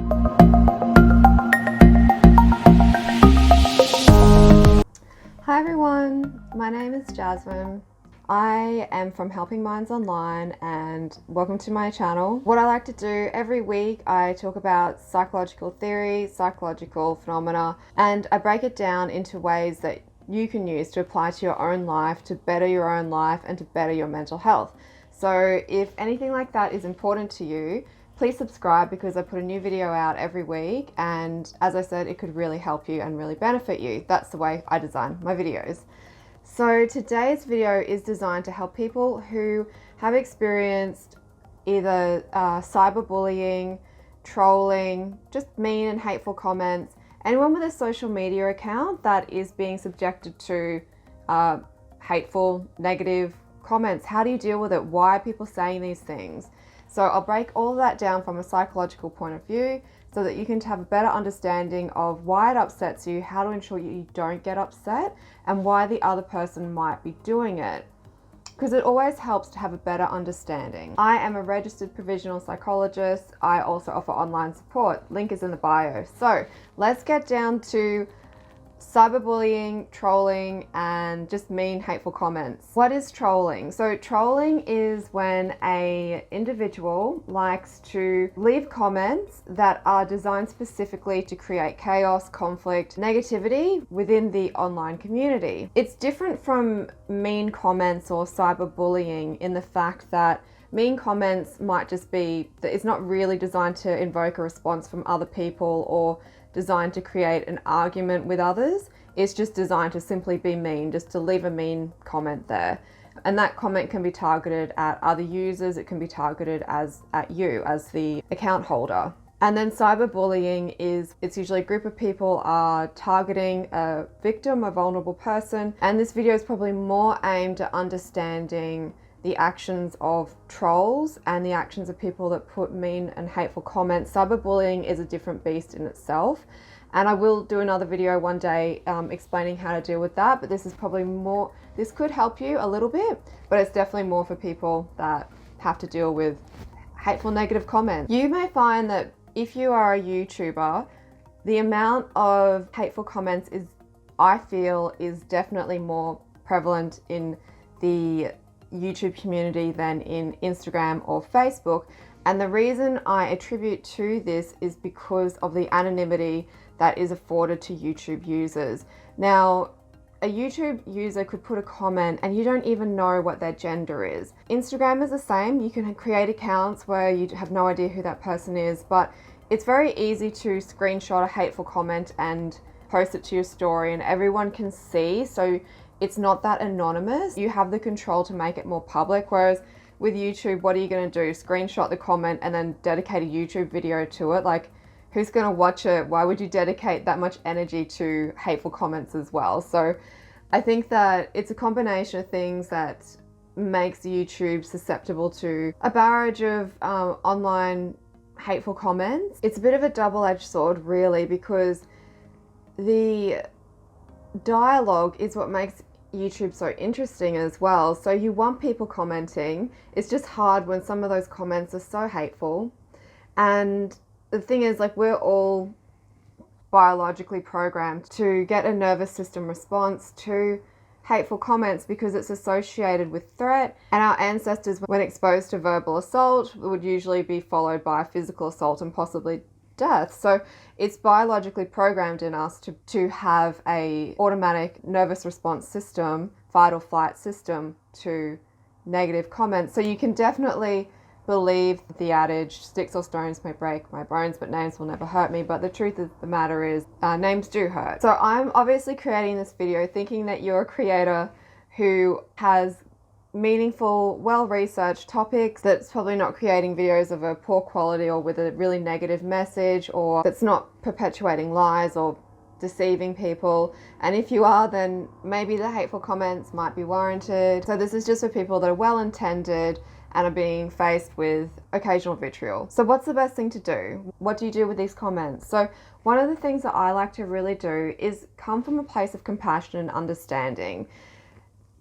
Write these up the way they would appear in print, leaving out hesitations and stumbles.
Hi everyone, my name is Jasmine. I am from Helping Minds Online and welcome to my channel. What I like to do every week, I talk about psychological theory, psychological phenomena, and I break it down into ways that you can use to apply to your own life, to better your own life and to better your mental health. So if anything like that is important to you, please subscribe because I put a new video out every week, and as I said, it could really help you and really benefit you. That's the way I design my videos. So today's video is designed to help people who have experienced either cyberbullying, trolling, just mean and hateful comments, anyone with a social media account that is being subjected to hateful, negative comments. How do you deal with it? Why are people saying these things? So I'll break all of that down from a psychological point of view so that you can have a better understanding of why it upsets you, how to ensure you don't get upset, and why the other person might be doing it. Because it always helps to have a better understanding. I am a registered provisional psychologist. I also offer online support. Link is in the bio. So let's get down to cyberbullying, trolling, and just mean, hateful comments. What is trolling? So trolling is when an individual likes to leave comments that are designed specifically to create chaos, conflict, negativity within the online community. It's different from mean comments or cyberbullying in the fact that mean comments might just be that it's not really designed to invoke a response from other people or designed to create an argument with others. It's just designed to simply be mean, just to leave a mean comment there. And that comment can be targeted at other users. It can be targeted at you as the account holder. And then cyberbullying it's usually a group of people are targeting a victim, a vulnerable person. And this video is probably more aimed at understanding the actions of trolls and the actions of people that put mean and hateful comments. Cyberbullying is a different beast in itself, and I will do another video one day explaining how to deal with that, but this is probably more, this could help you a little bit, but it's definitely more for people that have to deal with hateful, negative comments. You may find that if you are a YouTuber, the amount of hateful comments I feel is definitely more prevalent in the YouTube community than in Instagram or Facebook. And the reason I attribute to this is because of the anonymity that is afforded to YouTube users. Now, a YouTube user could put a comment and you don't even know what their gender is. Instagram is the same. You can create accounts where you have no idea who that person is, but it's very easy to screenshot a hateful comment and post it to your story and everyone can see. So it's not that anonymous. You have the control to make it more public, whereas with YouTube, what are you going to do? Screenshot the comment and then dedicate a YouTube video to it? Like, who's going to watch it? Why would you dedicate that much energy to hateful comments as well? So I think that it's a combination of things that makes YouTube susceptible to a barrage of online hateful comments. It's a bit of a double-edged sword, really, because the dialogue is what makes YouTube so interesting as well. So you want people commenting. It's just hard when some of those comments are so hateful. And the thing is, like, we're all biologically programmed to get a nervous system response to hateful comments because it's associated with threat. And our ancestors, when exposed to verbal assault, would usually be followed by physical assault and possibly death. So it's biologically programmed in us to have a automatic nervous response system, fight or flight system to negative comments. So you can definitely believe the adage, sticks or stones may break my bones, but names will never hurt me. But the truth of the matter is, names do hurt. So I'm obviously creating this video thinking that you're a creator who has meaningful, well-researched topics, that's probably not creating videos of a poor quality or with a really negative message, or that's not perpetuating lies or deceiving people. And if you are, then maybe the hateful comments might be warranted. So this is just for people that are well-intended and are being faced with occasional vitriol. So what's the best thing to do? What do you do with these comments? So one of the things that I like to really do is come from a place of compassion and understanding.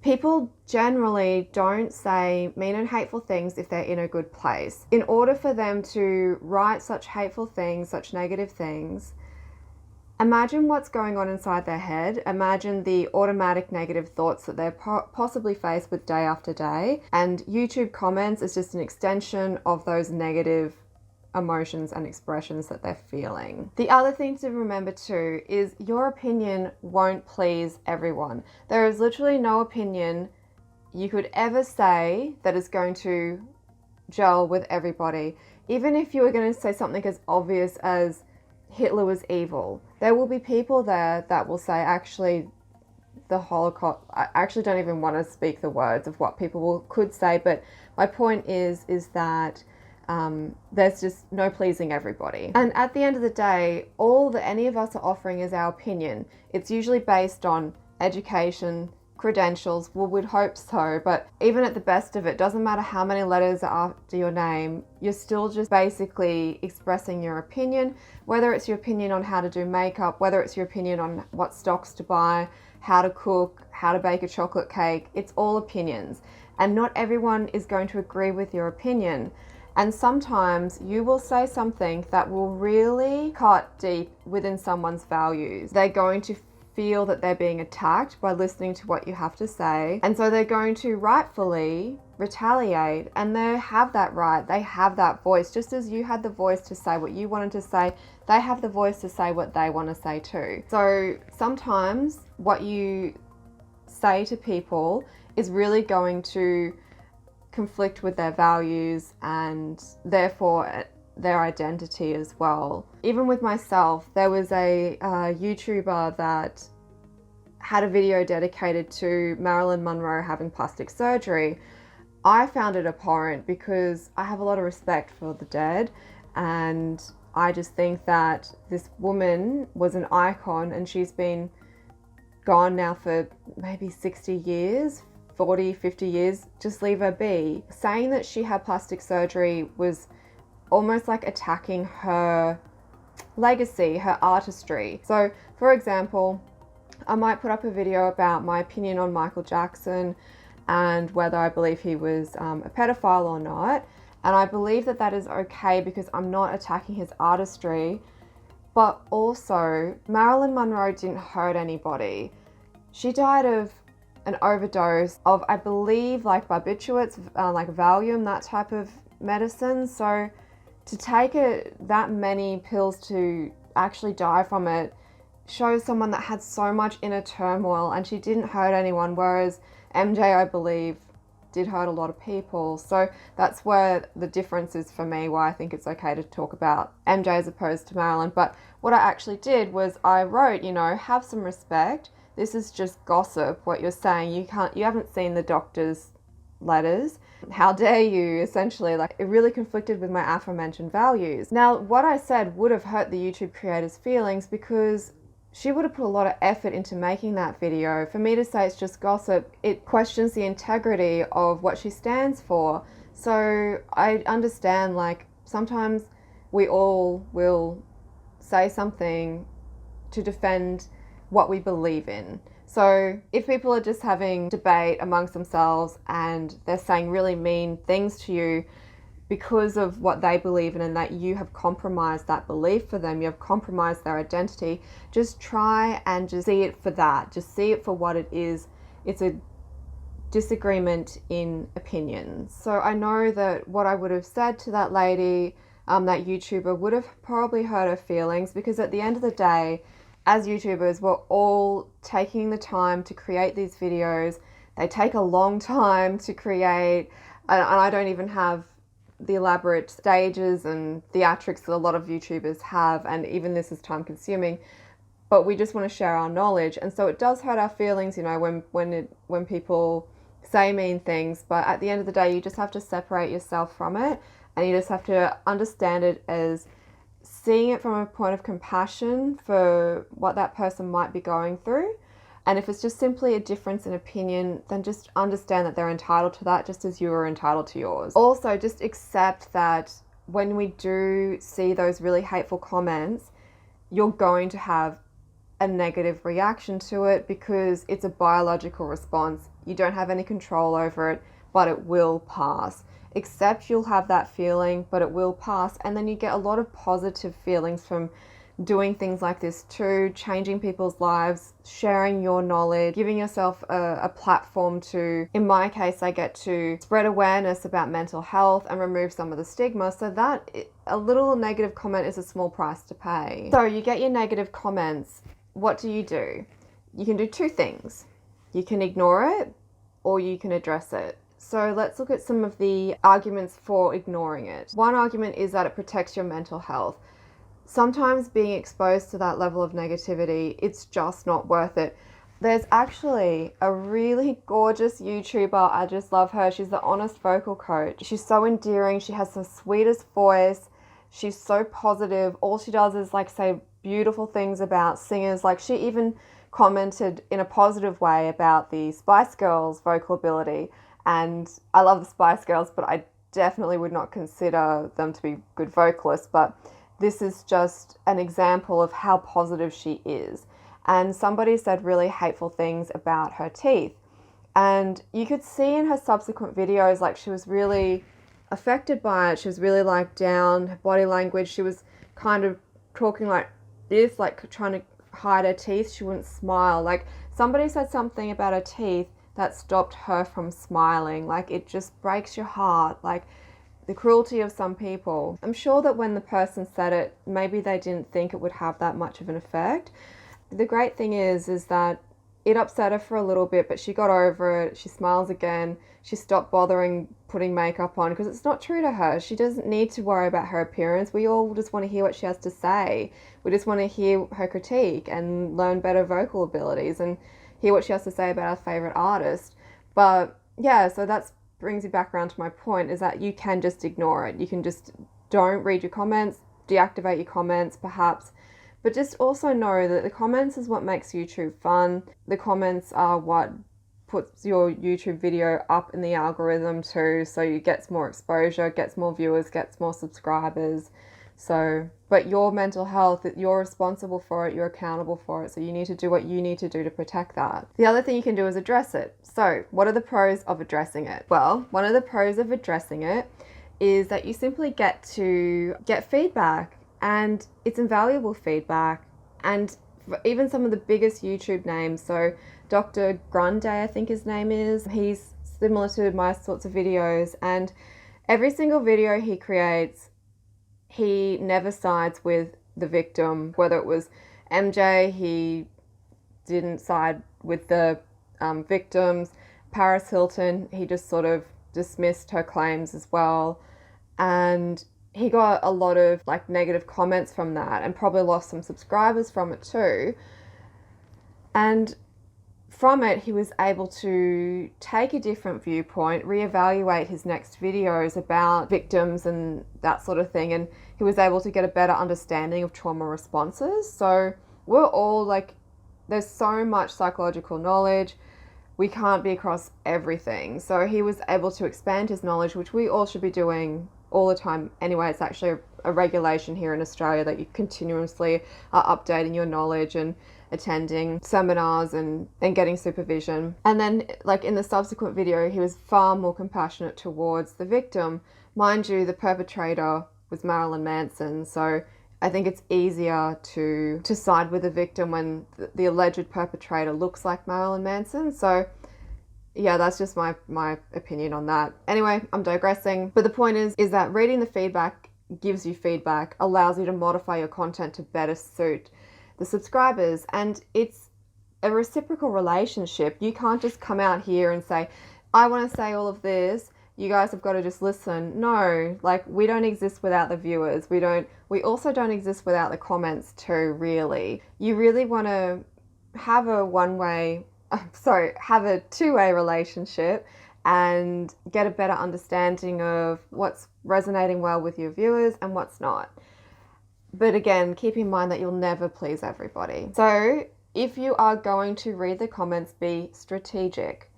People generally don't say mean and hateful things if they're in a good place. In order for them to write such hateful things, such negative things, imagine what's going on inside their head. Imagine the automatic negative thoughts that they're possibly faced with day after day. And YouTube comments is just an extension of those negative emotions and expressions that they're feeling. The other thing to remember too is your opinion won't please everyone. There is literally no opinion you could ever say that is going to gel with everybody. Even if you were going to say something as obvious as Hitler was evil, there will be people there that will say, actually, the Holocaust, I actually don't even want to speak the words of what people could say, but my point is that there's just no pleasing everybody. And at the end of the day, all that any of us are offering is our opinion. It's usually based on education, credentials. Well, we'd hope so, but even at the best of it, doesn't matter how many letters are after your name, you're still just basically expressing your opinion, whether it's your opinion on how to do makeup, whether it's your opinion on what stocks to buy, how to cook, how to bake a chocolate cake. It's all opinions, and not everyone is going to agree with your opinion. And sometimes you will say something that will really cut deep within someone's values. They're going to feel that they're being attacked by listening to what you have to say. And so they're going to rightfully retaliate, and they have that right. They have that voice. Just as you had the voice to say what you wanted to say, they have the voice to say what they want to say too. So sometimes what you say to people is really going to conflict with their values and therefore their identity as well. Even with myself, there was a YouTuber that had a video dedicated to Marilyn Monroe having plastic surgery. I found it abhorrent because I have a lot of respect for the dead, and I just think that this woman was an icon, and she's been gone now for maybe 60 years, 40, 50 years. Just leave her be. Saying that she had plastic surgery was almost like attacking her legacy, her artistry. So, for example, I might put up a video about my opinion on Michael Jackson and whether I believe he was a pedophile or not. And I believe that that is okay because I'm not attacking his artistry. But also, Marilyn Monroe didn't hurt anybody. She died of an overdose of, I believe, like barbiturates, like Valium, that type of medicine. So to take that many pills to actually die from it shows someone that had so much inner turmoil, and she didn't hurt anyone, whereas MJ, I believe, did hurt a lot of people. So that's where the difference is for me, why I think it's okay to talk about MJ as opposed to Marilyn. But what I actually did was I wrote, have some respect. This is just gossip, what you're saying. You haven't seen the doctor's letters. How dare you, essentially. Like, it really conflicted with my aforementioned values. Now, what I said would have hurt the YouTube creator's feelings because she would have put a lot of effort into making that video. For me to say it's just gossip, it questions the integrity of what she stands for. So I understand, like, sometimes we all will say something to defend what we believe in. So if people are just having debate amongst themselves and they're saying really mean things to you because of what they believe in, and that you have compromised that belief for them, you have compromised their identity, just try and just see it for that. Just see it for what it is. It's a disagreement in opinions. So I know that what I would have said to that lady, that YouTuber, would have probably hurt her feelings, because at the end of the day, as YouTubers, we're all taking the time to create these videos. They take a long time to create, and I don't even have the elaborate stages and theatrics that a lot of YouTubers have, and even this is time consuming, but we just want to share our knowledge. And so it does hurt our feelings, when people say mean things, but at the end of the day, you just have to separate yourself from it, and you just have to understand it as seeing it from a point of compassion for what that person might be going through. And if it's just simply a difference in opinion, then just understand that they're entitled to that, just as you are entitled to yours. Also, just accept that when we do see those really hateful comments, you're going to have a negative reaction to it because it's a biological response. You don't have any control over it, but it will pass. Accept you'll have that feeling, but it will pass. And then you get a lot of positive feelings from doing things like this too, changing people's lives, sharing your knowledge, giving yourself a platform to, in my case, I get to spread awareness about mental health and remove some of the stigma. So that a little negative comment is a small price to pay. So you get your negative comments. What do? You can do two things. You can ignore it or you can address it. So let's look at some of the arguments for ignoring it. One argument is that it protects your mental health. Sometimes being exposed to that level of negativity, it's just not worth it. There's actually a really gorgeous YouTuber, I just love her. She's the Honest Vocal Coach. She's so endearing. She has the sweetest voice. She's so positive. All she does is like say beautiful things about singers. Like she even commented in a positive way about the Spice Girls' vocal ability. And I love the Spice Girls, but I definitely would not consider them to be good vocalists. But this is just an example of how positive she is. And somebody said really hateful things about her teeth. And you could see in her subsequent videos, like she was really affected by it. She was really like down, her body language. She was kind of talking like this, like trying to hide her teeth. She wouldn't smile. Like somebody said something about her teeth that stopped her from smiling. Like it just breaks your heart. Like the cruelty of some people. I'm sure that when the person said it, maybe they didn't think it would have that much of an effect. The great thing is that it upset her for a little bit, but she got over it. She smiles again. She stopped bothering putting makeup on because it's not true to her. She doesn't need to worry about her appearance. We all just want to hear what she has to say. We just want to hear her critique and learn better vocal abilities and hear what she has to say about our favorite artist. But yeah, so that's brings you back around to my point, is that you can just ignore it. You can just don't read your comments, deactivate your comments perhaps, but just also know that the comments is what makes YouTube fun. The comments are what puts your YouTube video up in the algorithm too, so you gets more exposure, gets more viewers, gets more subscribers. So, but your mental health, you're responsible for it, you're accountable for it, so you need to do what you need to do to protect that. The other thing you can do is address it. So, what are the pros of addressing it? Well, one of the pros of addressing it is that you simply get to get feedback, and it's invaluable feedback. And even some of the biggest YouTube names, so Dr. Grande, I think his name is, he's similar to my sorts of videos, and every single video he creates, he never sides with the victim. Whether it was MJ, he didn't side with the victims. Paris Hilton, he just sort of dismissed her claims as well. And he got a lot of like negative comments from that and probably lost some subscribers from it too. And from it, he was able to take a different viewpoint, reevaluate his next videos about victims and that sort of thing. And he was able to get a better understanding of trauma responses. So we're all like, there's so much psychological knowledge. We can't be across everything. So he was able to expand his knowledge, which we all should be doing all the time. Anyway, it's actually a regulation here in Australia that you continuously are updating your knowledge and attending seminars and getting supervision. And then like in the subsequent video, he was far more compassionate towards the victim. Mind you, the perpetrator was Marilyn Manson, so I think it's easier to side with the victim when the alleged perpetrator looks like Marilyn Manson. So yeah, that's just my opinion on that. Anyway, I'm digressing. But the point is that reading the feedback gives you feedback, allows you to modify your content to better suit the subscribers. And it's a reciprocal relationship. You can't just come out here and say, I want to say all of this, you guys have got to just listen. No, like we don't exist without the viewers. We also don't exist without the comments too, really. You really want to have a two-way relationship and get a better understanding of what's resonating well with your viewers and what's not. But again, keep in mind that you'll never please everybody. So if you are going to read the comments, be strategic.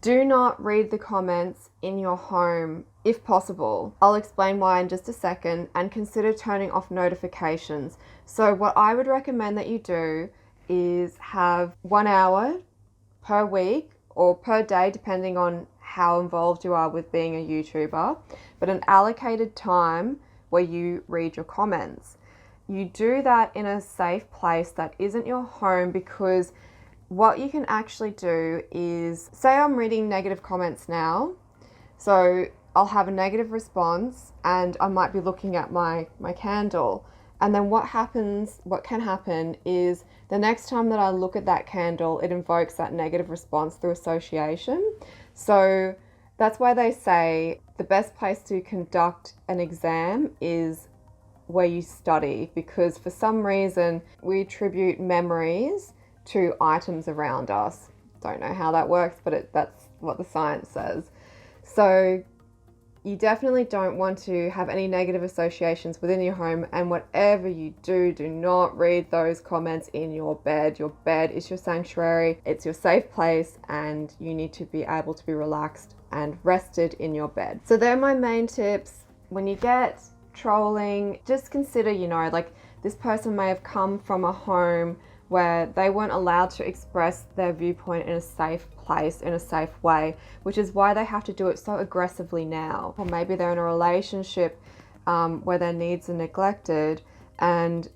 Do not read the comments in your home if possible. I'll explain why in just a second, and consider turning off notifications. So what I would recommend that you do is have 1 hour per week or per day, depending on how involved you are with being a YouTuber, but an allocated time where you read your comments. You do that in a safe place that isn't your home, because what you can actually do is, say I'm reading negative comments now, so I'll have a negative response and I might be looking at my candle. And then what can happen is the next time that I look at that candle, it invokes that negative response through association. So that's why they say the best place to conduct an exam is where you study, because for some reason we attribute memories to items around us. Don't know how that works, but that's what the science says. So you definitely don't want to have any negative associations within your home, and whatever you do, do not read those comments in your bed. Your bed is your sanctuary, it's your safe place, and you need to be able to be relaxed and rested in your bed. So they're my main tips. When you get trolling, just consider, like, this person may have come from a home where they weren't allowed to express their viewpoint in a safe place, in a safe way, which is why they have to do it so aggressively now. Or maybe they're in a relationship where their needs are neglected, and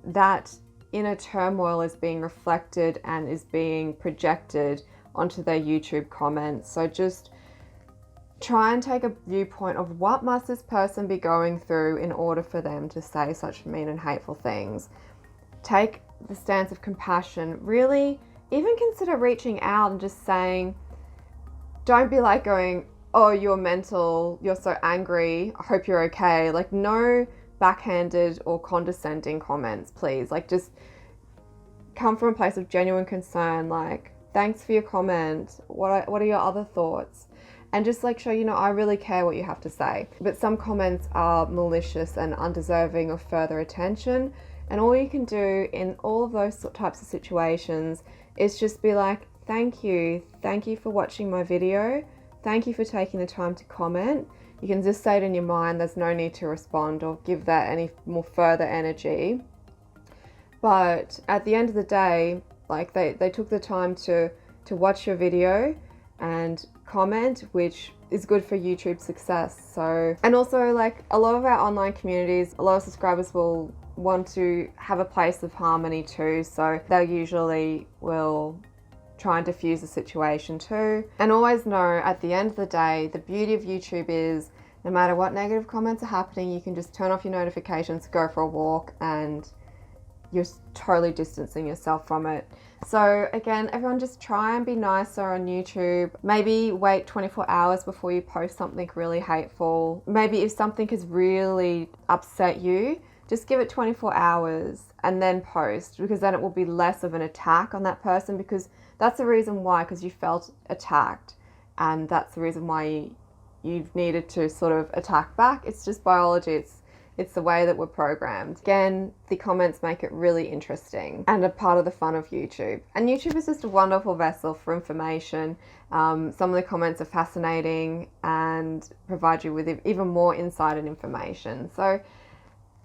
that inner turmoil is being reflected and is being projected onto their YouTube comments. So just try and take a viewpoint of what must this person be going through in order for them to say such mean and hateful things. Take the stance of compassion. Really, even consider reaching out and just saying, don't be like going, oh, you're mental, you're so angry, I hope you're okay. Like, no backhanded or condescending comments, please. Like, just come from a place of genuine concern, like, thanks for your comment, what are your other thoughts? And just like show, I really care what you have to say. But some comments are malicious and undeserving of further attention. And all you can do in all of those types of situations is just be like, thank you for watching my video. Thank you for taking the time to comment. You can just say it in your mind. There's no need to respond or give that any more further energy. But at the end of the day, like, they took the time to watch your video and comment, which is good for YouTube success. So, and also, like, a lot of our online communities, a lot of subscribers will want to have a place of harmony too, so they usually will try and diffuse the situation too. And always know, at the end of the day, the beauty of YouTube is no matter what negative comments are happening, you can just turn off your notifications, go for a walk, and you're totally distancing yourself from it. So again, everyone, just try and be nicer on YouTube. Maybe wait 24 hours before you post something really hateful. Maybe if something has really upset you, just give it 24 hours and then post, because then it will be less of an attack on that person, because that's the reason why, because you felt attacked, and that's the reason why you've needed to sort of attack back. It's just biology. It's the way that we're programmed. Again, the comments make it really interesting and a part of the fun of YouTube. And YouTube is just a wonderful vessel for information. Some of the comments are fascinating and provide you with even more insight and information. So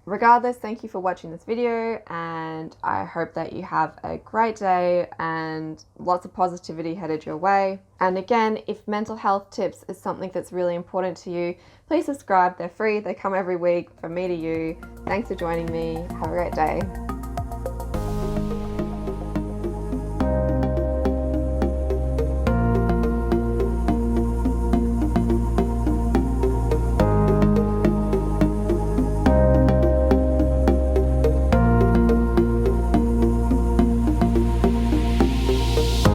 regardless, thank you for watching this video, and I hope that you have a great day and lots of positivity headed your way. And again, if mental health tips is something that's really important to you, please subscribe. They're free. They come every week from me to you. Thanks for joining me. Have a great day.